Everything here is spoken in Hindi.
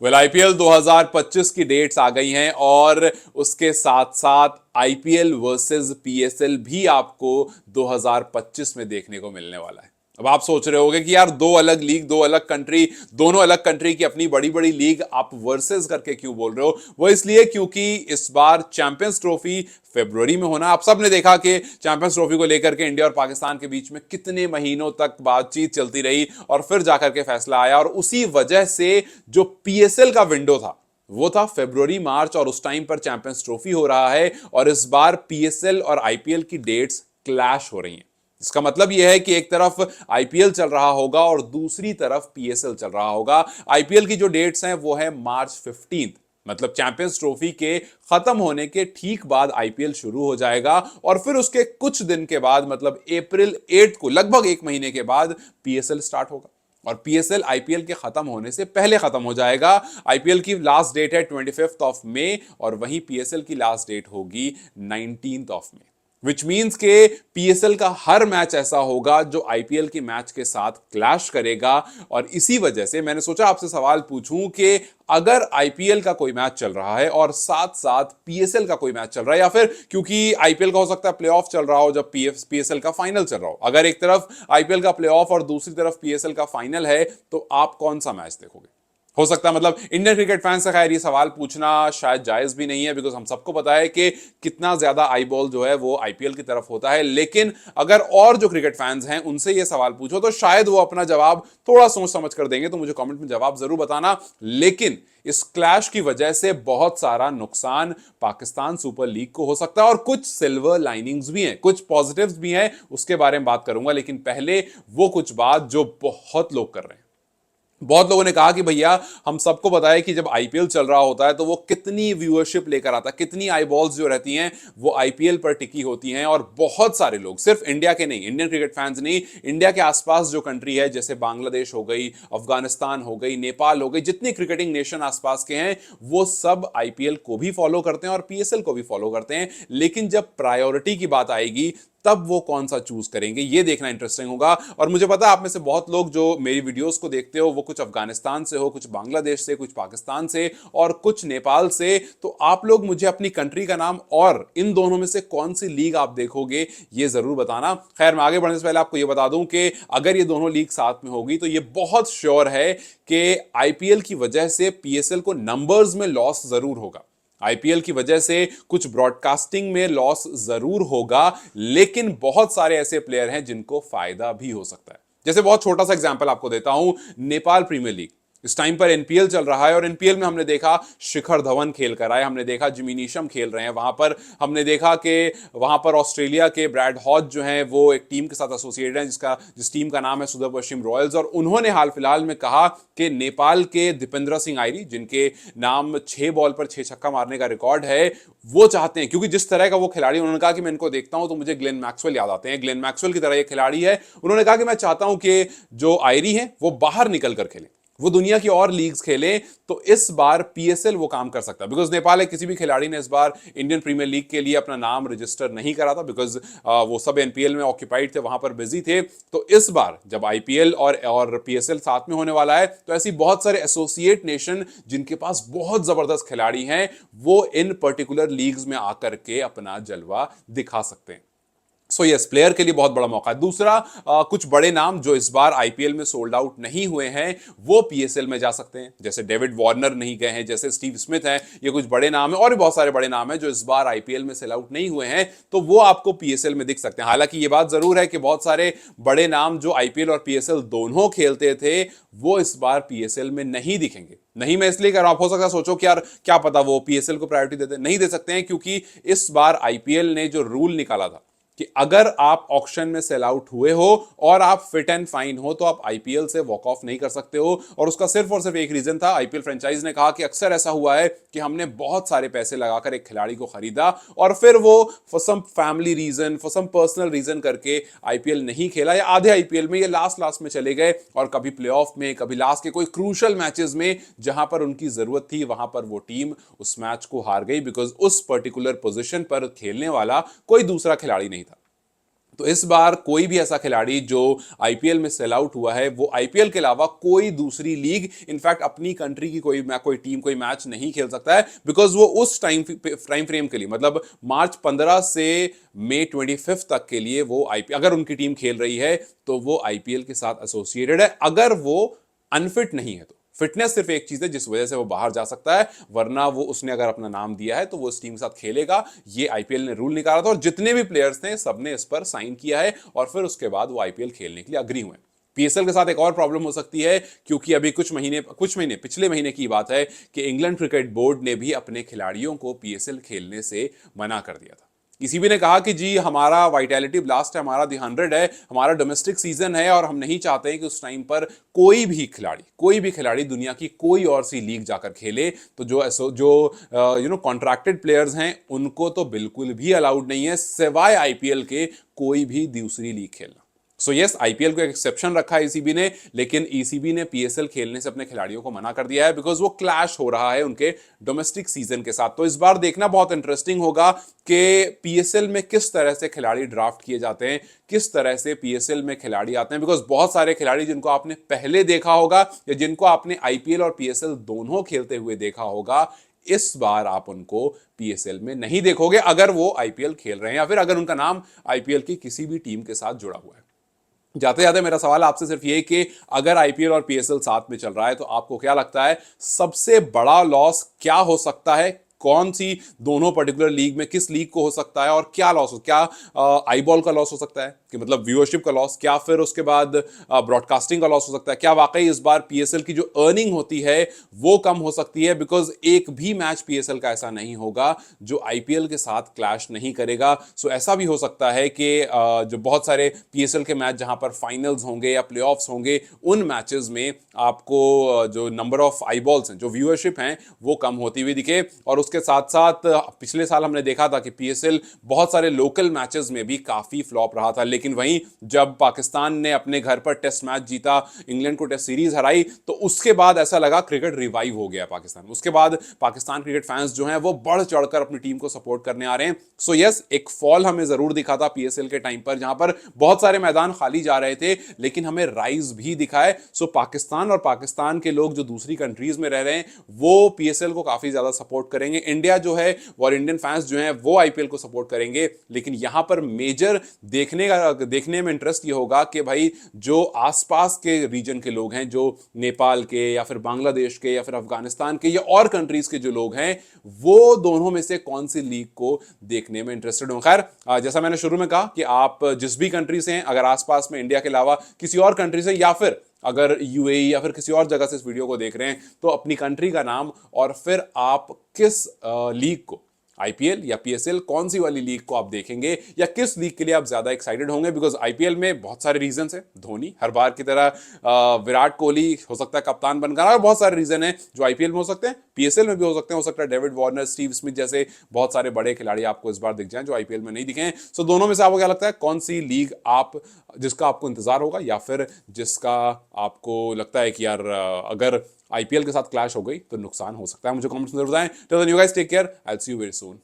आईपीएल 2025 की डेट्स आ गई हैं और उसके साथ साथ आईपीएल वर्सेस पीएसएल भी आपको 2025 में देखने को मिलने वाला है। अब आप सोच रहे होंगे कि यार दो अलग लीग, दो अलग कंट्री, दोनों अलग कंट्री की अपनी बड़ी बड़ी लीग, आप वर्सेस करके क्यों बोल रहे हो? वो इसलिए क्योंकि इस बार चैंपियंस ट्रॉफी फरवरी में होना। आप सब ने देखा कि चैंपियंस ट्रॉफी को लेकर के इंडिया और पाकिस्तान के बीच में कितने महीनों तक बातचीत चलती रही और फिर जाकर के फैसला आया, और उसी वजह से जो पीएसएल का विंडो था वो था फरवरी मार्च, और उस टाइम पर चैंपियंस ट्रॉफी हो रहा है और इस बार पीएसएल और आईपीएल की डेट्स क्लैश हो रही हैं। इसका मतलब यह है कि एक तरफ आईपीएल चल रहा होगा और दूसरी तरफ पीएसएल चल रहा होगा। आईपीएल की जो डेट्स हैं वो है मार्च 15, मतलब चैंपियंस ट्रॉफी के खत्म होने के ठीक बाद आईपीएल शुरू हो जाएगा, और फिर उसके कुछ दिन के बाद मतलब अप्रैल 8 को, लगभग एक महीने के बाद पीएसएल स्टार्ट होगा। और पीएसएल आईपीएल के खत्म होने से पहले खत्म हो जाएगा। आईपीएल की लास्ट डेट है 25 ऑफ मई और वहीं पीएसएल की लास्ट डेट होगी 19 ऑफ मई। विच मीन्स के पीएसएल का हर मैच ऐसा होगा जो आईपीएल के मैच के साथ क्लैश करेगा। और इसी वजह से मैंने सोचा आपसे सवाल पूछूं कि अगर आईपीएल का कोई मैच चल रहा है और साथ साथ पीएसएल का कोई मैच चल रहा है, या फिर क्योंकि आईपीएल का हो सकता है प्लेऑफ चल रहा हो जब पीएसएल का फाइनल चल रहा हो, अगर एक तरफ आईपीएल का प्लेऑफ और दूसरी तरफ पीएसएल का फाइनल है, तो आप कौन सा मैच देखोगे? हो सकता है, मतलब इंडियन क्रिकेट फैंस से खैर ये सवाल पूछना शायद जायज भी नहीं है, बिकॉज हम सबको पता है कि कितना ज्यादा आई बॉल जो है वो आईपीएल की तरफ होता है। लेकिन अगर और जो क्रिकेट फैंस हैं उनसे ये सवाल पूछो तो शायद वो अपना जवाब थोड़ा सोच समझ कर देंगे, तो मुझे कमेंट में जवाब जरूर बताना। लेकिन इस क्लैश की वजह से बहुत सारा नुकसान पाकिस्तान सुपर लीग को हो सकता है, और कुछ सिल्वर लाइनिंग्स भी हैं, कुछ पॉजिटिव्स भी हैं, उसके बारे में बात करूंगा। लेकिन पहले वो कुछ बात जो बहुत लोग कर रहे हैं। बहुत लोगों ने कहा कि भैया हम सबको पता है कि जब आईपीएल चल रहा होता है तो वो कितनी व्यूअरशिप लेकर आता है, कितनी आई बॉल्स जो रहती हैं वो आईपीएल पर टिकी होती हैं। और बहुत सारे लोग, सिर्फ इंडिया के नहीं, इंडियन क्रिकेट फैंस नहीं, इंडिया के आसपास जो कंट्री है जैसे बांग्लादेश हो गई, अफगानिस्तान हो गई, नेपाल हो गई, जितनी क्रिकेटिंग नेशन आसपास के हैं वो सब आईपीएल को भी फॉलो करते हैं और पीएसएल को भी फॉलो करते हैं। लेकिन जब प्रायोरिटी की बात आएगी तब वो कौन सा चूज करेंगे, ये देखना इंटरेस्टिंग होगा। और मुझे पता है आप में से बहुत लोग जो मेरी वीडियोस को देखते हो वो कुछ अफगानिस्तान से हो, कुछ बांग्लादेश से, कुछ पाकिस्तान से और कुछ नेपाल से। तो आप लोग मुझे अपनी कंट्री का नाम और इन दोनों में से कौन सी लीग आप देखोगे ये जरूर बताना। खैर, मैं आगे बढ़ने से पहले आपको ये बता दूं कि अगर ये दोनों लीग साथ में होगी तो ये बहुत श्योर है कि आईपीएल की वजह से पीएसएल को नंबर्स में लॉस जरूर होगा। आईपीएल की वजह से कुछ ब्रॉडकास्टिंग में लॉस जरूर होगा, लेकिन बहुत सारे ऐसे प्लेयर हैं जिनको फायदा भी हो सकता है। जैसे बहुत छोटा सा एग्जांपल आपको देता हूं, नेपाल प्रीमियर लीग इस टाइम पर एनपीएल चल रहा है और एनपीएल में हमने देखा शिखर धवन खेल कर आए, हमने देखा जिमी नीशम खेल रहे हैं वहां पर, हमने देखा कि वहां पर ऑस्ट्रेलिया के ब्रैड हॉज जो हैं वो एक टीम के साथ एसोसिएटेड हैं जिस टीम का नाम है सुदूर पश्चिम रॉयल्स, और उन्होंने हाल फिलहाल में कहा कि नेपाल के दीपेंद्र सिंह आयरी, जिनके नाम 6 बॉल पर 6 छक्का मारने का रिकॉर्ड है, वो चाहते हैं, क्योंकि जिस तरह का वो खिलाड़ी, उन्होंने कहा कि मैं इनको देखता हूं तो मुझे ग्लेन मैक्सवेल याद आते हैं, ग्लेन मैक्सवेल की तरह ये खिलाड़ी है। उन्होंने कहा कि मैं चाहता हूं कि जो आयरी है वो बाहर निकल कर खेलें, वो दुनिया की और लीग्स खेलें। तो इस बार पीएसएल वो काम कर सकता है, बिकॉज नेपाल है, किसी भी खिलाड़ी ने इस बार इंडियन प्रीमियर लीग के लिए अपना नाम रजिस्टर नहीं करा था, बिकॉज वो सब एनपीएल में ऑक्यूपाइड थे, वहां पर बिजी थे। तो इस बार जब आईपीएल और पीएसएल साथ में होने वाला है तो ऐसी बहुत सारे एसोसिएट नेशन जिनके पास बहुत जबरदस्त खिलाड़ी हैं वो इन पर्टिकुलर लीग्स में आकर के अपना जलवा दिखा सकते हैं। सो यस, प्लेयर के लिए बहुत बड़ा मौका है। दूसरा, कुछ बड़े नाम जो इस बार आईपीएल में सोल्ड आउट नहीं हुए हैं वो पीएसएल में जा सकते हैं, जैसे डेविड वार्नर नहीं गए हैं, जैसे स्टीव स्मिथ हैं, ये कुछ बड़े नाम हैं, और भी बहुत सारे बड़े नाम हैं जो इस बार आईपीएल में सेल आउट नहीं हुए हैं, तो वो आपको पीएसएल में दिख सकते हैं। हालांकि ये बात जरूर है कि बहुत सारे बड़े नाम जो आईपीएल और पीएसएल दोनों खेलते थे वो इस बार पीएसएल में नहीं दिखेंगे। नहीं, मैं इसलिए कर रहा हूं, आप हो सकता है सोचो कि यार क्या पता वो पीएसएल को प्रायोरिटी देते, नहीं दे सकते हैं, क्योंकि इस बार आईपीएल ने जो रूल निकाला था कि अगर आप ऑक्शन में सेल आउट हुए हो और आप फिट एंड फाइन हो तो आप आईपीएल से वॉक ऑफ नहीं कर सकते हो। और उसका सिर्फ और सिर्फ एक रीजन था, आईपीएल फ्रेंचाइज ने कहा कि अक्सर ऐसा हुआ है कि हमने बहुत सारे पैसे लगाकर एक खिलाड़ी को खरीदा और फिर वो for some family reason, for some personal reason करके आईपीएल नहीं खेला, या आधे आईपीएल में, ये लास्ट में चले गए, और कभी प्लेऑफ में, कभी लास्ट के कोई क्रूशल मैचेस में जहां पर उनकी जरूरत थी वहां पर वो टीम उस मैच को हार गई, बिकॉज उस पर्टिकुलर पोजीशन पर खेलने वाला कोई दूसरा खिलाड़ी नहीं था। तो इस बार कोई भी ऐसा खिलाड़ी जो आईपीएल में सेल आउट हुआ है वो आईपीएल के अलावा कोई दूसरी लीग, इनफैक्ट अपनी कंट्री की कोई टीम कोई मैच नहीं खेल सकता है, बिकॉज वो उस टाइम फ्रेम के लिए, मतलब मार्च 15 से मई 25 तक के लिए वो आईपीएल, अगर उनकी टीम खेल रही है तो वो आईपीएल के साथ एसोसिएटेड है। अगर वो अनफिट नहीं है तो फिटनेस सिर्फ एक चीज है जिस वजह से वो बाहर जा सकता है, वरना वो उसने अगर अपना नाम दिया है तो वो इस टीम के साथ खेलेगा। ये आईपीएल ने रूल निकाला था और जितने भी प्लेयर्स थे सबने इस पर साइन किया है और फिर उसके बाद वो आईपीएल खेलने के लिए अग्री हुए। पीएसएल के साथ एक और प्रॉब्लम हो सकती है, क्योंकि अभी कुछ महीने पिछले महीने की बात है कि इंग्लैंड क्रिकेट बोर्ड ने भी अपने खिलाड़ियों को पीएसएल खेलने से मना कर दिया था। ईसीबी ने कहा कि जी हमारा वाइटैलिटी ब्लास्ट है, हमारा दी 100 है, हमारा डोमेस्टिक सीजन है और हम नहीं चाहते हैं कि उस टाइम पर कोई भी खिलाड़ी दुनिया की कोई और सी लीग जाकर खेले। तो जो कॉन्ट्रैक्टेड प्लेयर्स हैं उनको तो बिल्कुल भी अलाउड नहीं है सिवाय आईपीएल के कोई भी दूसरी लीग खेलना। सो यस, आईपीएल को एक एक्सेप्शन रखा है ईसीबी ने, लेकिन ईसीबी ने पीएसएल खेलने से अपने खिलाड़ियों को मना कर दिया है बिकॉज वो क्लैश हो रहा है उनके डोमेस्टिक सीजन के साथ। तो इस बार देखना बहुत इंटरेस्टिंग होगा कि पीएसएल में किस तरह से खिलाड़ी ड्राफ्ट किए जाते हैं, किस तरह से पीएसएल में खिलाड़ी आते हैं, बिकॉज बहुत सारे खिलाड़ी जिनको आपने पहले देखा होगा या जिनको आपने आईपीएल और पीएसएल दोनों खेलते हुए देखा होगा, इस बार आप उनको पीएसएल में नहीं देखोगे अगर वो आईपीएल खेल रहे हैं या फिर अगर उनका नाम आईपीएल की किसी भी टीम के साथ जुड़ा हुआ है। जाते जाते मेरा सवाल आपसे सिर्फ ये कि अगर आईपीएल और पीएसएल साथ में चल रहा है तो आपको क्या लगता है सबसे बड़ा लॉस क्या हो सकता है? कौन सी दोनों पर्टिकुलर लीग में किस लीग को हो सकता है और क्या लॉस हो, क्या आईबॉल का लॉस हो सकता है कि मतलब व्यूअरशिप का लॉस, क्या फिर उसके बाद ब्रॉडकास्टिंग का लॉस हो सकता है, क्या वाकई इस बार पीएसएल की जो अर्निंग होती है वो कम हो सकती है? बिकॉज एक भी मैच पीएसएल का ऐसा नहीं होगा जो आईपीएल के साथ क्लैश नहीं करेगा। सो ऐसा भी हो सकता है कि जो बहुत सारे पीएसएल के मैच जहां पर फाइनल्स होंगे या प्लेऑफ्स होंगे उन मैचेस में आपको जो नंबर ऑफ आईबॉल्स हैं, जो व्यूअरशिप हैं, वो कम होती हुई दिखे। और उसके साथ साथ पिछले साल हमने देखा था कि पीएसएल बहुत सारे लोकल मैचेस में भी काफी फ्लॉप रहा था, लेकिन वहीं जब पाकिस्तान ने अपने घर पर टेस्ट मैच जीता, इंग्लैंड को टेस्ट सीरीज हराई, तो उसके बाद ऐसा लगा क्रिकेट रिवाइव हो गया पाकिस्तान। उसके बाद पाकिस्तान क्रिकेट फैंस जो हैं वो बढ़ चढ़कर अपनी टीम को सपोर्ट करने आ रहे हैं। सो यस, एक फॉल हमें जरूर दिखा था पीएसएल के टाइम पर जहां पर बहुत सारे मैदान खाली जा रहे थे, लेकिन हमें राइज भी दिखा है। सो पाकिस्तान और पाकिस्तान के लोग जो दूसरी कंट्रीज में रह रहे हैं वो पीएसएल को काफी ज्यादा सपोर्ट करेंगे। इंडिया जो है और इंडियन फैंस जो हैं वो आईपीएल को सपोर्ट करेंगे, लेकिन यहां पर मेजर देखने में इंटरेस्ट ये होगा कि भाई जो आसपास के रीजन के लोग हैं, जो नेपाल के या फिर बांग्लादेश के या फिर अफगानिस्तान के या और कंट्रीज के जो लोग हैं, वो दोनों में से कौन सी लीग को देखने में इंटरेस्टेड हो। खैर, जैसा मैंने शुरू में कहा कि आप जिस भी कंट्री से हैं, अगर आसपास में इंडिया के अलावा किसी और कंट्री से या फिर अगर यूएई या फिर किसी और जगह से इस वीडियो को देख रहे हैं, तो अपनी कंट्री का नाम और फिर आप किस लीग को, आईपीएल या पीएसएल, कौन सी वाली लीग को आप देखेंगे या किस लीग के लिए आप ज्यादा एक्साइटेड होंगे? बिकॉज आईपीएल में बहुत सारे रीजन है। धोनी हर बार की तरह, विराट कोहली हो सकता है कप्तान बनकर, और बहुत सारे रीजन है जो आईपीएल में हो सकते हैं, पीएसएल में भी हो सकते हैं। हो सकता है डेविड वार्नर, स्टीव स्मिथ जैसे बहुत सारे बड़े खिलाड़ी आपको इस बार दिख जाएं जो आईपीएल में नहीं दिखे हैं। सो दोनों में से आपको क्या लगता है कौन सी लीग जिसका आपको इंतजार होगा या फिर जिसका आपको लगता है कि यार अगर आईपीएल के साथ क्लैश हो गई तो नुकसान हो सकता है? मुझे कमेंट्स में बताएं। Till then you guys take care, I will see you very soon.